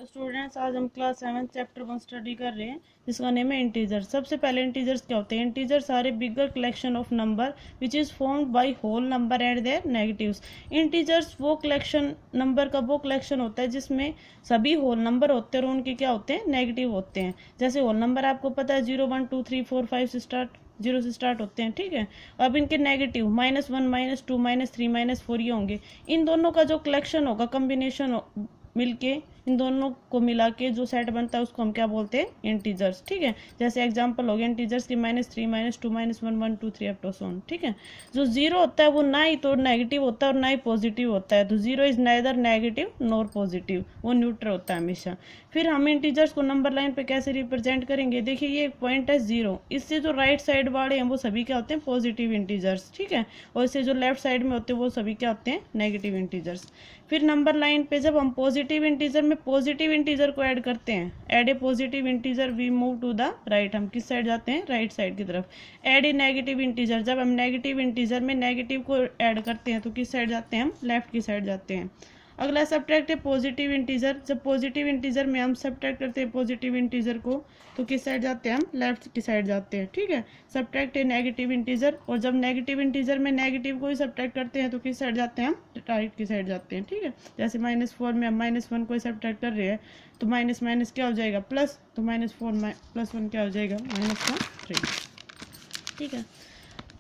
Hello students, आज हम class 7 chapter 1 study कर रहे हैं जिसका नेम है इंटीजर्स। सबसे पहले इंटीजर्स क्या होते हैं? Integers are a bigger collection of number which is formed by whole number and their negatives. Integers वो कलेक्शन, नंबर का वो कलेक्शन होता है जिसमें सभी होल नंबर होते हैं और उनके क्या होते हैं? नेगेटिव होते हैं। जैसे होल नंबर आपको पता है 0 1 2 3 4 5 से स्टार्ट, 0 से स्टार्ट होते हैं, ठीक है। अब इनके नेगेटिव -1 -2 -3 -4 ये होंगे। इन दोनों का जो कलेक्शन होगा, कम्बिनेशन मिलके, इन दोनों को मिला के जो सेट बनता है उसको हम क्या बोलते हैं? इंटीजर्स, ठीक है। जैसे एग्जांपल हो गया इंटीजर्स की -3 -2 -1 1 2 3 अप टू सो ऑन, ठीक है। जो जीरो होता है वो ना ही तो नेगेटिव होता है और ना ही पॉजिटिव होता है, तो zero is neither negative nor positive, वो न्यूट्रल होता है हमेशा। फिर हम इंटीजर्स को नंबर लाइन पे कैसे रिप्रेजेंट करेंगे? देखिए ये एक पॉइंट है 0, इससे जो राइट साइड वाले हैं वो सभी क्या होते हैं? पॉजिटिव इंटीजर्स, ठीक है। और इससे जो लेफ्ट साइड में होते हैं वो सभी क्या होते हैं? Negative integers. फिर नंबर लाइन पे जब हम पॉजिटिव इंटीजर में पॉजिटिव इंटीजर को ऐड करते हैं, add a positive integer we move to the right, हम किस साइड जाते हैं? राइट साइड की तरफ। ऐड ए नेगेटिव इंटीजर, जब हम नेगेटिव इंटीजर में नेगेटिव को ऐड करते हैं तो किस साइड जाते हैं? हम लेफ्ट की साइड जाते हैं। अगला सब्ट्रैक्ट है पॉजिटिव इंटीजर, जब पॉजिटिव इंटीजर में हम सब्ट्रैक्ट करते हैं पॉजिटिव इंटीजर को तो किस साइड जाते हैं? हम लेफ्ट की साइड जाते हैं, ठीक है। सब्ट्रैक्ट है नेगेटिव इंटीजर, और जब नेगेटिव इंटीजर में नेगेटिव को ही सब्ट्रैक्ट करते हैं तो किस साइड जाते हैं? हम राइट की साइड जाते हैं, ठीक है। जैसे -4 में हम -1 को ही सब्ट्रैक्ट कर रहे हैं तो माइनस माइनस क्या हो जाएगा? प्लस, तो -4 +1 क्या हो जाएगा? -3, ठीक है।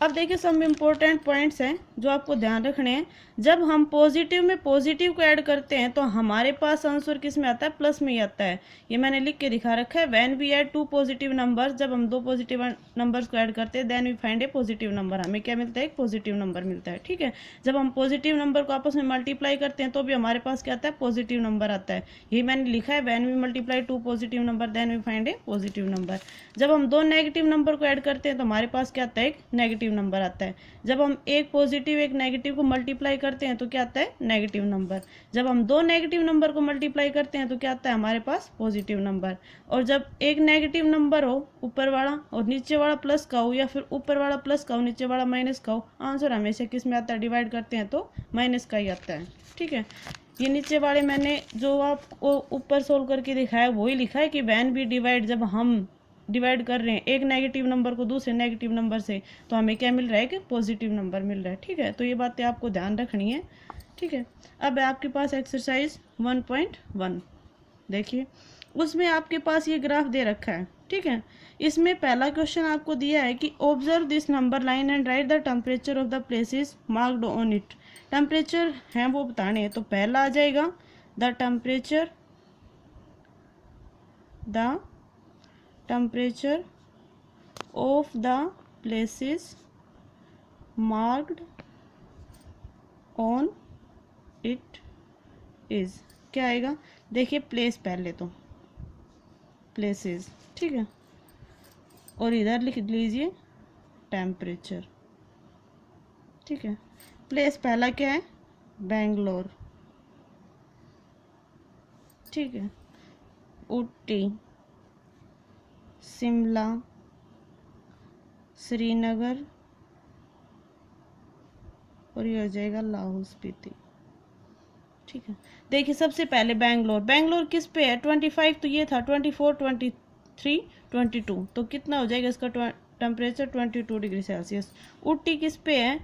अब देखिए सम इम्पोर्टेंट पॉइंट्स हैं जो आपको ध्यान रखने हैं। जब हम पॉजिटिव में पॉजिटिव को ऐड करते हैं तो हमारे पास आंसर किस में आता है? प्लस में ही आता है। ये मैंने लिख के दिखा रखा है। When we add 2 positive numbers, जब हम 2 पॉजिटिव नंबर्स को ऐड करते हैं then we find a positive number, हमें क्या मिलता है? एक पॉजिटिव नंबर मिलता है, ठीक है। जब हम पॉजिटिव नंबर को आपस में मल्टीप्लाई करते हैं तो भी हमारे पास क्या आता है? पॉजिटिव नंबर आता है। ये मैंने लिखा है, when we multiply 2 positive number then we find a positive number. जब हम 2 नेगेटिव नंबर को ऐड करते हैं तो हमारे पास क्या आता है? एक नेगेटिव नंबर आता है। जब हम एक पॉजिटिव एक नेगेटिव को मल्टीप्लाई करते हैं तो क्या आता है? Negative number. जब हम 2 नेगेटिव नंबर को मल्टीप्लाई करते हैं तो क्या आता है हमारे पास? Positive number. और जब एक नेगेटिव नंबर हो ऊपर वाला और नीचे वाला प्लस का हो, या फिर ऊपर वाला प्लस का हो नीचे वाला माइनस का हो, आंसर हमेशा किस में आता है? डिवाइड करते हैं तो माइनस का ही आता है, ठीक है। ये नीचे वाले मैंने जो आपको ऊपर सोल्व करके दिखाया वही लिखा है कि व्हेन वी डिवाइड, जब हम डिवाइड कर रहे हैं एक नेगेटिव नंबर को दूसरे नेगेटिव नंबर से तो हमें क्या मिल रहा है? कि पॉजिटिव नंबर मिल रहा है, ठीक है। तो ये बातें आपको ध्यान रखनी है, ठीक है। अब आपके पास एक्सरसाइज 1.1 देखिए, उसमें आपके पास ये ग्राफ दे रखा है, ठीक है। इसमें पहला क्वेश्चन आपको दिया है कि observe this number line and right the temperature of the places marked on it. Temperature हैं वो बताने हैं, तो पहला आ जाएगा the temperature of the places marked on it is, क्या आएगा? देखिए प्लेस पहले तो प्लेसेस, ठीक है, और इधर लिख लीजिए टेम्परेचर, ठीक है। प्लेस पहला क्या है? बेंगलोर, ठीक है। ऊटी, शिमला, श्रीनगर, और ये हो जाएगा लाहौल स्पीति, ठीक है। देखिए सबसे पहले बेंगलोर, बेंगलोर किस पे है? 25, तो ये था 24 23 22, तो कितना हो जाएगा इसका टेम्परेचर? 22 degree Celsius. ऊटी किस पे है?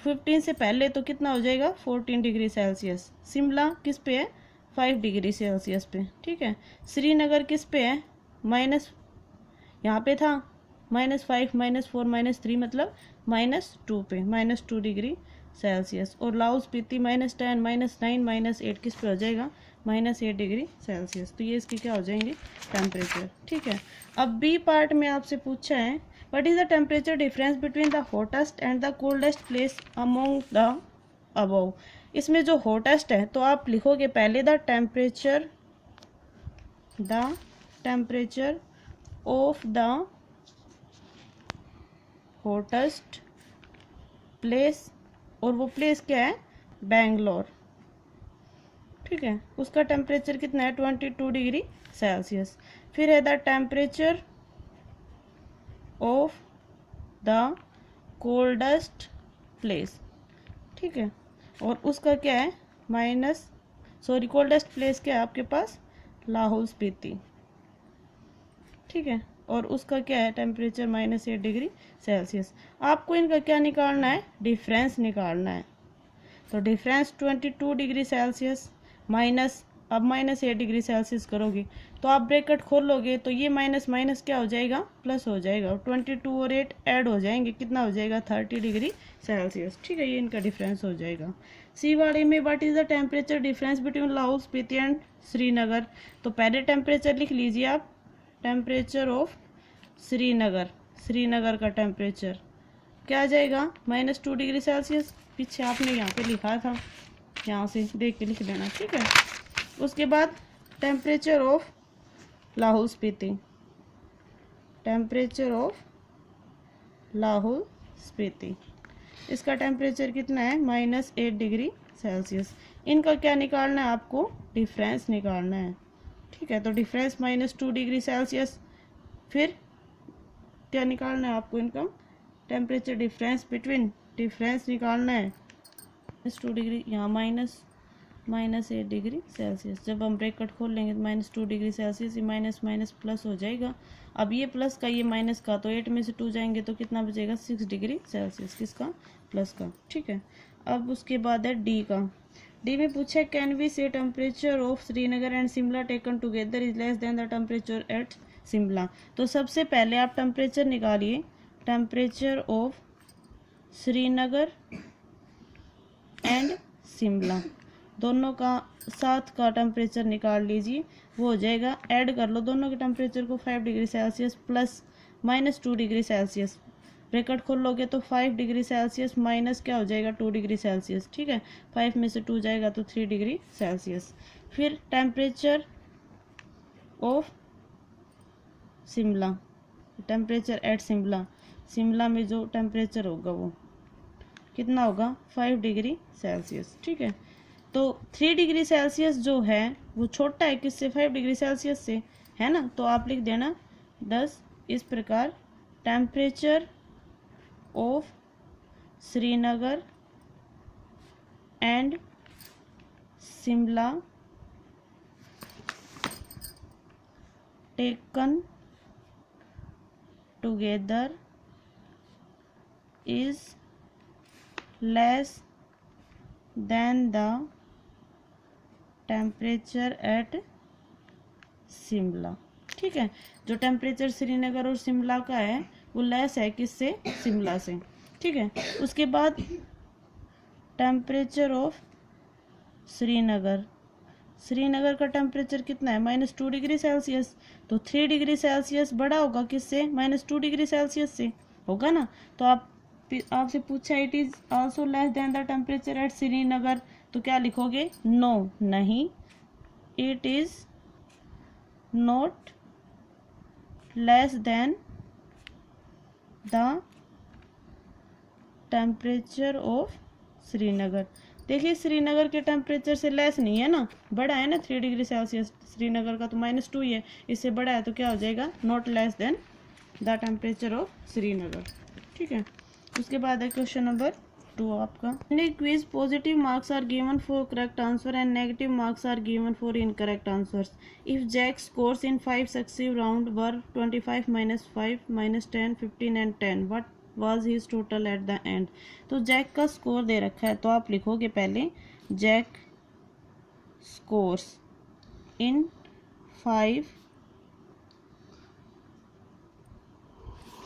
15 से पहले, तो कितना हो जाएगा? 14 डिग्री सेल्सियस। शिमला किस पे है? 5 डिग्री सेल्सियस पे, ठीक है। श्रीनगर किस पे है? माइनस, यहाँ पे था -5 -4 -3, मतलब -2 पे, -2 डिग्री सेल्सियस। और लाहौल स्पीति -10 -9 -8 किस पे हो जाएगा? -8 डिग्री सेल्सियस। तो ये इसके क्या हो जाएंगे? टेम्परेचर, ठीक है। अब बी पार्ट में आपसे पूछा है what is the temperature difference between the hottest and the coldest place among the above. इसमें जो हॉटेस्ट है तो आप लिखोगे पहले the temperature of the hottest place, और वो प्लेस क्या है? बेंगलोर, ठीक है। उसका टेम्परेचर कितना है? 22 डिग्री सेल्सियस। फिर है the temperature of the coldest place, ठीक है। और उसका क्या है? कोल्डेस्ट प्लेस क्या है आपके पास? लाहौल स्पीति, ठीक है, और उसका क्या है टेम्परेचर -8 डिग्री सेल्सियस। आपको इनका क्या निकालना है, डिफरेंस निकालना है। तो डिफरेंस 22 डिग्री सेल्सियस माइनस, अब -8 डिग्री सेल्सियस करोगे तो आप ब्रैकेट खोल लोगे तो ये माइनस माइनस क्या हो जाएगा, प्लस हो जाएगा, और 22 और 8 ऐड हो जाएंगे, कितना हो जाएगा 30 डिग्री सेल्सियस, ठीक है, ये इनका डिफरेंस हो जाएगा। सी वाले में what is the temperature difference between Lahaul Spiti and Srinagar. तो पहले टेम्परेचर लिख लीजिए आप, टेम्परेचर ऑफ श्रीनगर, श्रीनगर का टेम्परेचर क्या आ जाएगा -2 डिग्री सेल्सियस, पीछे आपने यहाँ पे लिखा था, यहाँ से देख के लिख देना, ठीक है। उसके बाद temperature of Lahaul Spiti, temperature of Lahaul Spiti, इसका टेम्परेचर कितना है -8 डिग्री सेल्सियस। इनका क्या निकालना है आपको, डिफरेंस निकालना है, ठीक है। तो डिफरेंस -2 डिग्री सेल्सियस, फिर क्या निकालना है आपको, इनका टेम्परेचर डिफरेंस बिटवीन, डिफरेंस निकालना है -2 डिग्री, यहाँ -8 डिग्री सेल्सियस। जब हम ब्रैकेट खोल लेंगे तो -2 डिग्री सेल्सियस, ये माइनस माइनस प्लस हो जाएगा। अब ये प्लस का ये माइनस का, तो 8 में से 2 जाएंगे तो कितना बचेगा 6 डिग्री सेल्सियस, किसका, प्लस का, ठीक है। अब उसके बाद है डी का। डी में पूछा कैन वी से temperature of Srinagar and Shimla taken together is less than the temperature at Shimla. तो सबसे पहले आप टेम्परेचर निकालिए, temperature of Srinagar and Shimla, दोनों का साथ का टेम्परेचर निकाल लीजिए, वो हो जाएगा, ऐड कर लो दोनों के टेम्परेचर को, 5 degree Celsius plus -2 degree Celsius, bracket खोल लोगे तो 5 डिग्री सेल्सियस माइनस क्या हो जाएगा 2 डिग्री सेल्सियस, ठीक है, 5 में से 2 जाएगा तो 3 डिग्री सेल्सियस। फिर temperature of Shimla, temperature at Shimla, Shimla में जो टेम्परेचर होगा वो कितना होगा 5 डिग्री सेल्सियस, ठीक है। तो 3 डिग्री सेल्सियस जो है वो छोटा है किससे, 5 डिग्री सेल्सियस से, है ना। तो आप लिख देना 10 इस प्रकार, temperature of Srinagar and Shimla taken together is less than the temperature at Shimla, ठीक है। जो टेम्परेचर श्रीनगर और शिमला का है वो लेस है किससे, शिमला से, ठीक है। उसके बाद टेम्परेचर ऑफ श्रीनगर, श्रीनगर का टेम्परेचर कितना है -2 डिग्री सेल्सियस, तो 3 डिग्री सेल्सियस बड़ा होगा किससे, -2 डिग्री सेल्सियस से होगा ना। तो आपसे पूछा it is also less than the temperature at Srinagar, तो क्या लिखोगे, नो, नहीं, it is not less than the temperature of Srinagar. देखिए श्रीनगर के टेम्परेचर से लेस नहीं है ना, बड़ा है ना 3 डिग्री सेल्सियस, श्रीनगर का तो -2 ही है, इससे बड़ा है तो क्या हो जाएगा, not less than the temperature of Srinagar, ठीक है। उसके बाद है क्वेश्चन नंबर 2 आपका। In a quiz positive marks are given for correct answer and negative marks are given for incorrect answers. If Jack scores in 5 successive round were 25 -5 -10 15 and 10, what was his total at the end. तो Jack का score दे रखा है, तो आप लिखोगे पहले Jack scores in 5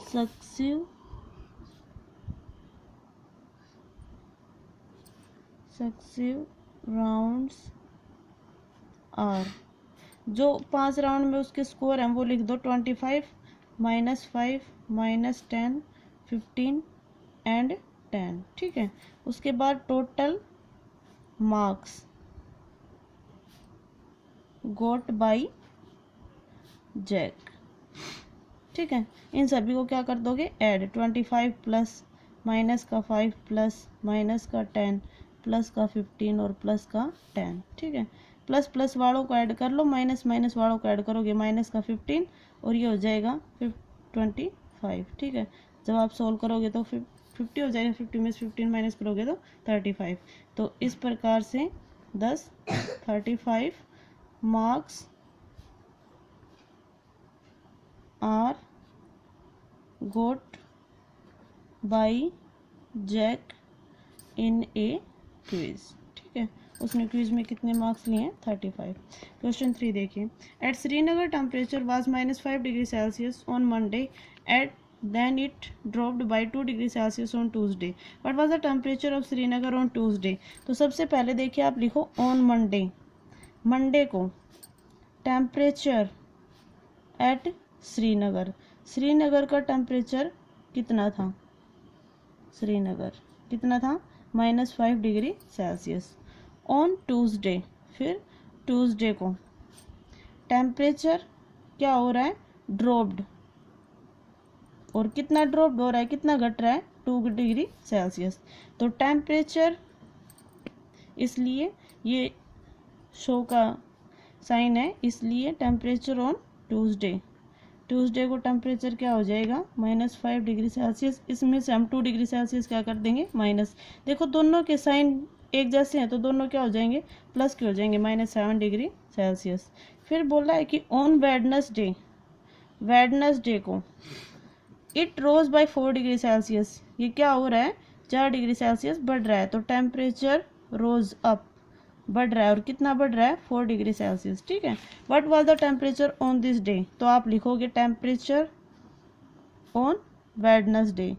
successive rounds are, जो 5 राउंड में उसके स्कोर हैं वो लिख दो, 25 -5 -10 15 एंड 10, ठीक है। उसके बाद total marks got by Jack, ठीक है। इन सभी को क्या कर दोगे, ऐड, 25 प्लस माइनस का 5 प्लस माइनस का 10 प्लस का 15 और प्लस का 10, ठीक है। प्लस प्लस वालों को ऐड कर लो, माइनस माइनस वालों को ऐड करोगे, माइनस का 15 और ये हो जाएगा 25, ठीक है। जब आप सोल्व करोगे तो 50 हो जाएगा, 50 में से 15 माइनस करोगे तो 35। तो इस प्रकार से 35 marks are got by Jack in a quiz. ठीक है, उसने क्विज में कितने मार्क्स लिए हैं? 35। क्वेश्चन 3 देखिए, at Srinagar temperature was -5 degree Celsius on Monday at then it dropped by 2 degree Celsius on Tuesday. What was the temperature of Srinagar on Tuesday? तो सबसे पहले देखिए आप लिखो ऑन मंडे, मंडे को टेम्परेचर एट श्रीनगर, श्रीनगर का टेम्परेचर कितना था? श्रीनगर कितना था? -5 डिग्री सेल्सियस। ऑन ट्यूसडे, फिर ट्यूसडे को टेम्परेचर क्या हो रहा है? ड्रॉप्ड, और कितना ड्रॉप हो रहा है, कितना घट रहा है? 2 डिग्री सेल्सियस। तो टेम्परेचर, इसलिए ये शो का साइन है, इसलिए टेम्परेचर ऑन ट्यूसडे, ट्यूसडे को टेम्परेचर क्या हो जाएगा? -5 डिग्री सेल्सियस। इसमें से हम 2 डिग्री सेल्सियस क्या कर देंगे? माइनस। देखो दोनों के साइन एक जैसे हैं तो दोनों क्या हो जाएंगे? प्लस के हो जाएंगे, -7 डिग्री सेल्सियस। फिर बोला है कि ऑन वेडनेसडे, वेडनेसडे को it rose by 4 degree Celsius, ये क्या हो रहा है? 4 डिग्री सेल्सियस बढ़ रहा है, तो टेम्परेचर रोज अप, बढ़ रहा है, और कितना बढ़ रहा है? 4 डिग्री सेल्सियस। ठीक है, what was the temperature on this day? तो आप लिखोगे टेम्परेचर ऑन वेडनेसडे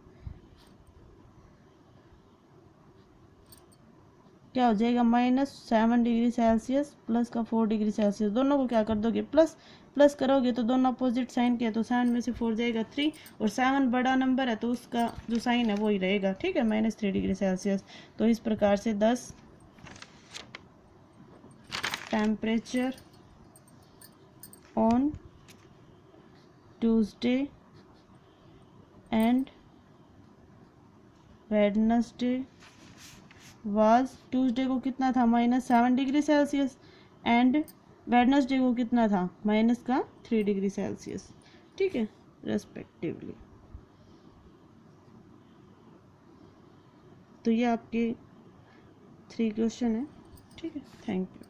क्या हो जाएगा? -7 डिग्री सेल्सियस प्लस का 4 डिग्री सेल्सियस, दोनों को क्या कर दोगे? प्लस, प्लस करोगे तो दोनों अपोजिट साइन के, तो 7 में से 4 जाएगा 3, और 7 बड़ा नंबर है तो उसका जो साइन है वो ही रहेगा। ठीक है, -3 डिग्री सेल्सियस। तो इस प्रकार से 10 temperature on Tuesday and Wednesday was, Tuesday को कितना था? -7 डिग्री सेल्सियस, एंड वेडनेसडे को कितना था? -3 डिग्री सेल्सियस। ठीक है, रेस्पेक्टिवली। तो ये आपके 3 क्वेश्चन है। ठीक है, थैंक यू।